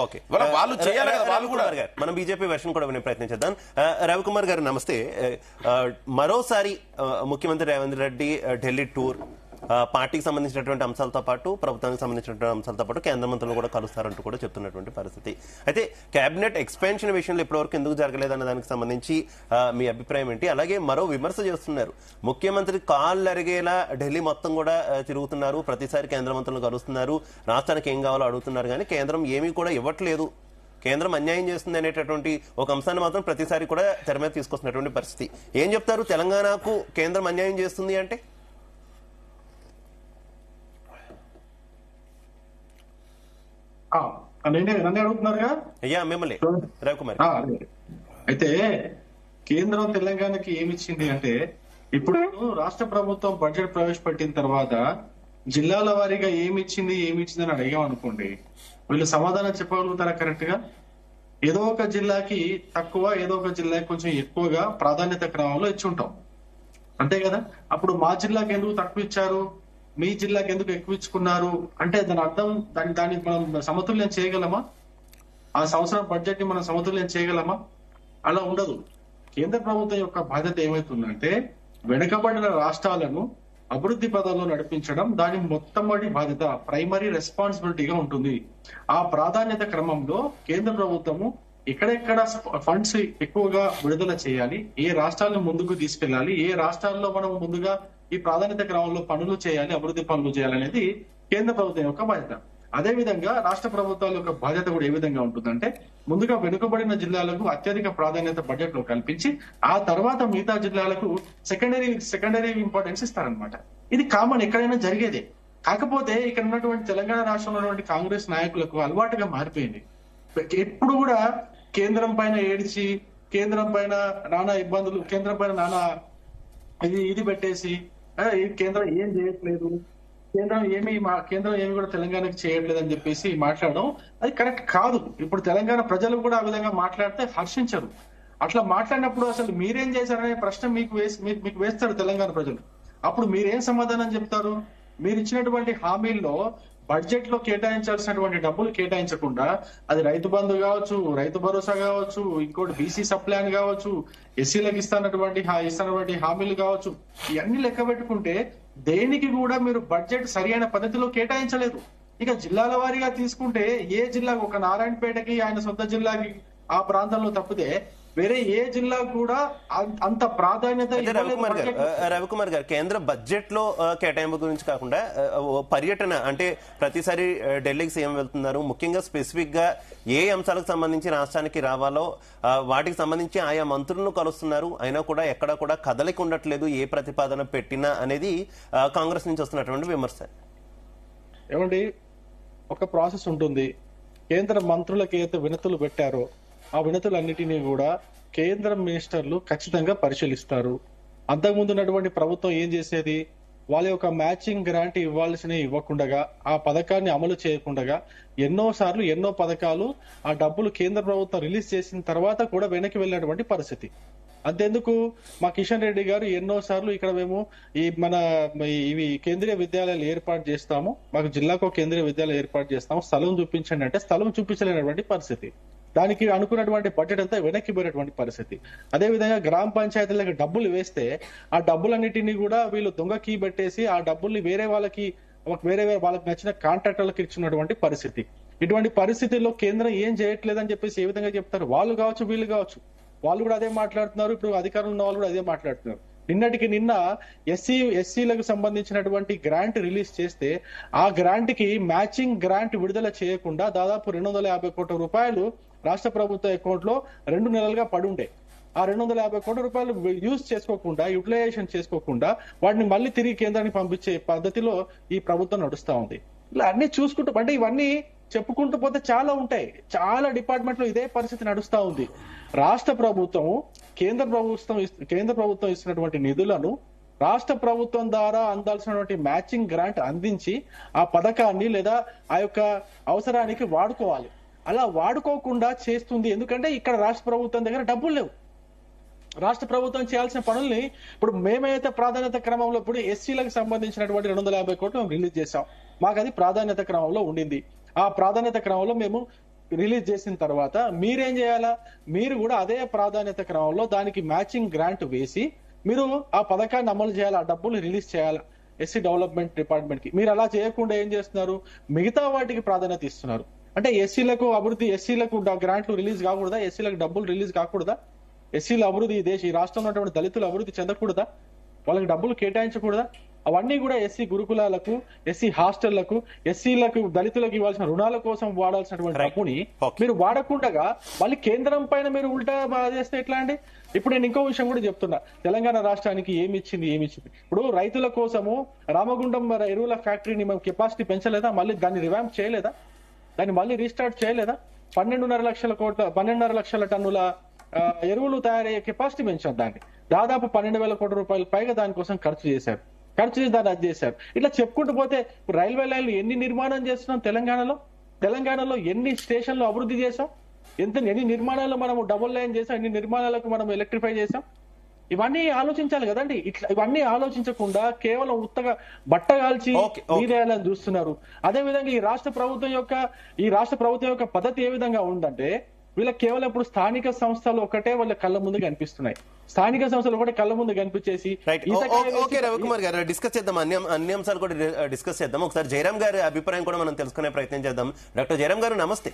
Okay, వాళ్ళు చేయాలి కదా, వాళ్ళు కూడా. మనం బీజేపీ వెర్షన్ కూడా వినే ప్రయత్నం చేద్దాం. రవికుమార్ గారు నమస్తే. మరోసారి ముఖ్యమంత్రి రేవంత్ రెడ్డి ఢిల్లీ టూర్, పార్టీకి సంబంధించినటువంటి అంశాలతో పాటు ప్రభుత్వానికి సంబంధించినటువంటి అంశాలతో పాటు కేంద్ర మంత్రులు కూడా కలుస్తారంటూ కూడా చెప్తున్నటువంటి పరిస్థితి. అయితే కేబినెట్ ఎక్స్పాన్షన్ విషయంలో ఇప్పటివరకు ఎందుకు జరగలేదన్న దానికి సంబంధించి మీ అభిప్రాయం ఏంటి? అలాగే మరో విమర్శ చేస్తున్నారు, ముఖ్యమంత్రి కాళ్ళు అరిగేలా ఢిల్లీ మొత్తం కూడా తిరుగుతున్నారు, ప్రతిసారి కేంద్ర మంత్రులు కలుస్తున్నారు, రాష్ట్రానికి ఏం కావాలో అడుగుతున్నారు, కానీ కేంద్రం ఏమీ కూడా ఇవ్వట్లేదు, కేంద్రం అన్యాయం చేస్తుంది అనేటటువంటి ఒక అంశాన్ని మాత్రం ప్రతిసారి కూడా తెర మీద తీసుకొస్తున్నటువంటి పరిస్థితి. ఏం చెప్తారు తెలంగాణకు కేంద్రం అన్యాయం చేస్తుంది అంటే? నన్ను అడుగుతున్నారుగా? అయ్యా మిమ్మల్ని రవికుమార్. అయితే కేంద్రం తెలంగాణకి ఏమిచ్చింది అంటే, ఇప్పుడు రాష్ట్ర ప్రభుత్వం బడ్జెట్ ప్రవేశపెట్టిన తర్వాత జిల్లాల వారీగా ఏమిచ్చింది అని అడిగాం అనుకోండి, వీళ్ళు సమాధానం చెప్పగలుగుతారా కరెక్ట్ గా? ఏదో ఒక జిల్లాకి తక్కువ, ఏదో ఒక జిల్లాకి కొంచెం ఎక్కువగా ప్రాధాన్యత క్రమంలో ఇచ్చి ఉంటాం, అంతే కదా? అప్పుడు మా జిల్లాకి ఎందుకు తక్కువ ఇచ్చారు, మీ జిల్లాకి ఎందుకు ఎక్కువ ఇచ్చుకున్నారు అంటే దాని అర్థం, దాన్ని మనం సమతుల్యం చేయగలమా? ఆ సంవత్సరం బడ్జెట్ ని మనం సమతుల్యం చేయగలమా? అలా ఉండదు. కేంద్ర ప్రభుత్వం యొక్క బాధ్యత ఏమవుతుందంటే, వెనుకబడిన రాష్ట్రాలను అభివృద్ధి పదంలో నడిపించడం దాని మొట్టమొదటి బాధ్యత, ప్రైమరీ రెస్పాన్సిబిలిటీగా ఉంటుంది. ఆ ప్రాధాన్యత క్రమంలో కేంద్ర ప్రభుత్వము ఎక్కడెక్కడ ఫండ్స్ ఎక్కువగా విడుదల చేయాలి, ఏ రాష్ట్రాలను ముందుకు తీసుకెళ్లాలి, ఏ రాష్ట్రాల్లో మనం ముందుగా ఈ ప్రాధాన్యత క్రమంలో పనులు చేయాలి, అభివృద్ధి పనులు చేయాలనేది కేంద్ర ప్రభుత్వం యొక్క బాధ్యత. అదే విధంగా రాష్ట్ర ప్రభుత్వాల యొక్క బాధ్యత కూడా ఏ విధంగా ఉంటుందంటే, ముందుగా వెనుకబడిన జిల్లాలకు అత్యధిక ప్రాధాన్యత బడ్జెట్ లో కల్పించి ఆ తర్వాత మిగతా జిల్లాలకు సెకండరీ ఇంపార్టెన్స్ ఇస్తారనమాట. ఇది కామన్, ఎక్కడైనా జరిగేదే. కాకపోతే ఇక్కడ ఉన్నటువంటి తెలంగాణ రాష్ట్రంలో ఉన్నటువంటి కాంగ్రెస్ నాయకులకు అలవాటుగా మారిపోయింది. ఎప్పుడు కూడా కేంద్రం పైన ఏడిచి, కేంద్రం పైన నానా ఇబ్బందులు, కేంద్రం పైన నానా ఇది పెట్టేసి, కేంద్రం ఏం చేయట్లేదు, కేంద్రం ఏమి కూడా తెలంగాణకి చేయట్లేదు అని చెప్పేసి మాట్లాడడం అది కరెక్ట్ కాదు. ఇప్పుడు తెలంగాణ ప్రజలు కూడా ఆ విధంగా మాట్లాడితే హర్షించరు. అట్లా మాట్లాడినప్పుడు అసలు మీరేం చేశారనే ప్రశ్న మీకు వేస్తారు తెలంగాణ ప్రజలు. అప్పుడు మీరేం సమాధానం చెప్తారు? మీరు ఇచ్చినటువంటి హామీల్లో బడ్జెట్ లో కేటాయించాల్సినటువంటి డబ్బులు కేటాయించకుండా, అది రైతు బంధు కావచ్చు, రైతు భరోసా కావచ్చు, ఇంకోటి బీసీ సప్లాన్ కావచ్చు, ఎస్సీలకు ఇస్తున్నటువంటి హామీలు కావచ్చు, ఇవన్నీ లెక్క పెట్టుకుంటే దేనికి కూడా మీరు బడ్జెట్ సరైన పద్ధతిలో కేటాయించలేదు. ఇక జిల్లాల వారీగా తీసుకుంటే, ఏ జిల్లాకు, ఒక నారాయణపేటకి ఆయన సొంత జిల్లాకి ఆ ప్రాంతంలో తప్పితే వేరే ఏ జిల్లా కూడా అంత ప్రాధాన్యత. రవికుమార్ గారు, కేంద్ర బడ్జెట్ లో కేటాయింపు గురించి కాకుండా పర్యటన అంటే ప్రతిసారి ఢిల్లీకి సీఎం వెళ్తున్నారు, ముఖ్యంగా స్పెసిఫిక్ గా ఏ అంశాలకు సంబంధించి రాష్ట్రానికి రావాలో వాటికి సంబంధించి ఆయా మంత్రులను కలుస్తున్నారు, అయినా కూడా ఎక్కడా కూడా కదలిక ఉండట్లేదు ఏ ప్రతిపాదన పెట్టినా అనేది కాంగ్రెస్ నుంచి వస్తున్నటువంటి విమర్శ. ఏమండి, ఒక ప్రాసెస్ ఉంటుంది. కేంద్ర మంత్రులకి అయితే వినతులు పెట్టారో ఆ వినతులన్నిటినీ కూడా కేంద్ర మినిస్టర్లు ఖచ్చితంగా పరిశీలిస్తారు. అంతకుముందు ఉన్నటువంటి ప్రభుత్వం ఏం చేసేది, వాళ్ళ యొక్క మ్యాచింగ్ గ్రాంట్ ఇవ్వకుండా, ఆ పథకాన్ని అమలు చేయకుండా ఎన్నోసార్లు ఎన్నో పథకాలు ఆ డబ్బులు కేంద్ర ప్రభుత్వం రిలీజ్ చేసిన తర్వాత కూడా వెనక్కి వెళ్ళినటువంటి పరిస్థితి. అంతెందుకు, మా కిషన్ రెడ్డి గారు ఎన్నోసార్లు ఇక్కడ మేము ఇవి కేంద్రీయ విద్యాలయాలు ఏర్పాటు చేస్తాము, మాకు జిల్లాకు కేంద్రీయ విద్యాలయం ఏర్పాటు చేస్తాము, స్థలం చూపించండి అంటే స్థలం చూపించలేనటువంటి పరిస్థితి. దానికి అనుకున్నటువంటి బడ్జెట్ అంతా వెనక్కి పోయినటువంటి పరిస్థితి. అదేవిధంగా గ్రామ పంచాయతీలకు డబ్బులు వేస్తే ఆ డబ్బులన్నిటినీ కూడా వీళ్ళు దొంగ కీ పెట్టేసి ఆ డబ్బుల్ని వేరే వాళ్ళకి నచ్చిన కాంట్రాక్టర్లకు ఇచ్చినటువంటి పరిస్థితి. ఇటువంటి పరిస్థితుల్లో కేంద్రం ఏం చేయట్లేదని చెప్పేసి ఏ విధంగా చెప్తారు? వాళ్ళు కావచ్చు, వీళ్ళు కావచ్చు, వాళ్ళు కూడా అదే మాట్లాడుతున్నారు. ఇప్పుడు అధికారంలో ఉన్న వాళ్ళు కూడా అదే మాట్లాడుతున్నారు. నిన్నటికి నిన్న ఎస్సీలకు సంబంధించినటువంటి గ్రాంట్ రిలీజ్ చేస్తే ఆ గ్రాంట్ కి మ్యాచింగ్ గ్రాంట్ విడుదల చేయకుండా దాదాపు 250 కోట్ల రూపాయలు రాష్ట్ర ప్రభుత్వ అకౌంట్ లో 2 నెలలుగా పడుండే. ఆ 250 కోట్ల రూపాయలు యూజ్ చేసుకోకుండా, యూటిలైజేషన్ చేసుకోకుండా వాటిని మళ్ళీ తిరిగి కేంద్రానికి పంపించే పద్ధతిలో ఈ ప్రభుత్వం నడుస్తా ఉంది. ఇలా అన్ని చూసుకుంటూ, అంటే ఇవన్నీ చెప్పుకుంటూ పోతే చాలా ఉంటాయి. చాలా డిపార్ట్మెంట్ లో ఇదే పరిస్థితి నడుస్తా ఉంది. రాష్ట్ర ప్రభుత్వం కేంద్ర ప్రభుత్వం ఇస్తున్నటువంటి నిధులను రాష్ట్ర ప్రభుత్వం ద్వారా అందాల్సినటువంటి మ్యాచింగ్ గ్రాంట్ అందించి ఆ పథకాన్ని లేదా ఆ యొక్క అవసరానికి వాడుకోవాలి. అలా వాడుకోకుండా చేస్తుంది. ఎందుకంటే ఇక్కడ రాష్ట్ర ప్రభుత్వం దగ్గర డబ్బులు లేవు. రాష్ట్ర ప్రభుత్వం చేయాల్సిన పనుల్ని ఇప్పుడు మేమైతే ప్రాధాన్యత క్రమంలో ఇప్పుడు ఎస్సీలకు సంబంధించినటువంటి 250 కోట్లు రిలీజ్ చేశాం. మాకు అది ప్రాధాన్యత క్రమంలో ఉండింది. ఆ ప్రాధాన్యత క్రమంలో మేము రిలీజ్ చేసిన తర్వాత మీరేం చేయాలా, మీరు కూడా అదే ప్రాధాన్యత క్రమంలో దానికి మ్యాచింగ్ గ్రాంట్ వేసి మీరు ఆ పథకాన్ని అమలు చేయాలా, ఆ డబ్బులు రిలీజ్ చేయాలా ఎస్సీ డెవలప్మెంట్ డిపార్ట్మెంట్ కి. మీరు అలా చేయకుండా ఏం చేస్తున్నారు, మిగతా వాటికి ప్రాధాన్యత ఇస్తున్నారు. అంటే ఎస్సీలకు అభివృద్ధి, ఎస్సీలకు గ్రాంట్లు రిలీజ్ కాకూడదా, ఎస్సీలకు డబ్బులు రిలీజ్ కాకూడదా, ఎస్సీల అభివృద్ధి ఈ రాష్ట్రంలో ఉన్నటువంటి దళితుల అభివృద్ధి చెందకూడదా, వాళ్ళకి డబ్బులు కేటాయించకూడదా? అవన్నీ కూడా ఎస్సీ గురుకులాలకు, ఎస్సీ హాస్టళ్లకు, ఎస్సీలకు దళితులకు ఇవ్వాల్సిన రుణాల కోసం వాడాల్సినటువంటి Right. డబ్బుని Okay. మీరు వాడకుండా మళ్ళీ కేంద్రం పైన మీరు ఉల్టా చేస్తే ఎట్లా అండి? ఇప్పుడు నేను ఇంకో విషయం కూడా చెప్తున్నా, తెలంగాణ రాష్ట్రానికి ఏమి ఇచ్చింది. ఇప్పుడు రైతుల కోసము రామగుండం ఎరువుల ఫ్యాక్టరీని మేము కెపాసిటీ పెంచలేదా, మళ్ళీ దాన్ని రివాంప్ చేయలేదా, దాన్ని మళ్ళీ రీస్టార్ట్ చేయలేదా? 12.5 లక్షల టన్నుల ఎరువులు తయారయ్యే కెపాసిటీ పెంచారు. దాన్ని దాదాపు 12,000 కోట్ల రూపాయలు పైగా దానికోసం ఖర్చు చేశారు దాన్ని అది చేశారు. ఇట్లా చెప్పుకుంటూ పోతే రైల్వే లైన్లు ఎన్ని నిర్మాణం చేస్తున్నాం తెలంగాణలో ఎన్ని స్టేషన్లు అభివృద్ధి చేశాం, ఎన్ని నిర్మాణాలు మనము డబుల్ లైన్ చేసాం, ఎన్ని నిర్మాణాలకు మనం ఎలక్ట్రిఫై చేసాం. ఇవన్నీ ఆలోచించాలి కదండి. ఇట్లా ఇవన్నీ ఆలోచించకుండా కేవలం ఉత్తగా బట్టగాల్చి Okay. మీదేయాలని చూస్తున్నారు. అదే విధంగా ఈ రాష్ట్ర ప్రభుత్వం యొక్క పద్ధతి ఏ విధంగా ఉందంటే, వీళ్ళకి కేవలం ఇప్పుడు స్థానిక సంస్థలు ఒకటే వాళ్ళ కళ్ళ ముందు కనిపిస్తున్నాయి. స్థానిక సంస్థలు ఒకటే కళ్ళ ముందు కనిపించేసి రైట్. ఓకే రవికుమార్ గారు, డిస్కస్ చేద్దాం, అన్ని అంశాలు కూడా డిస్కస్ చేద్దాం. ఒకసారి జయరాం గారి అభిప్రాయం కూడా మనం తెలుసుకునే ప్రయత్నం చేద్దాం. డాక్టర్ జయరాం గారు నమస్తే.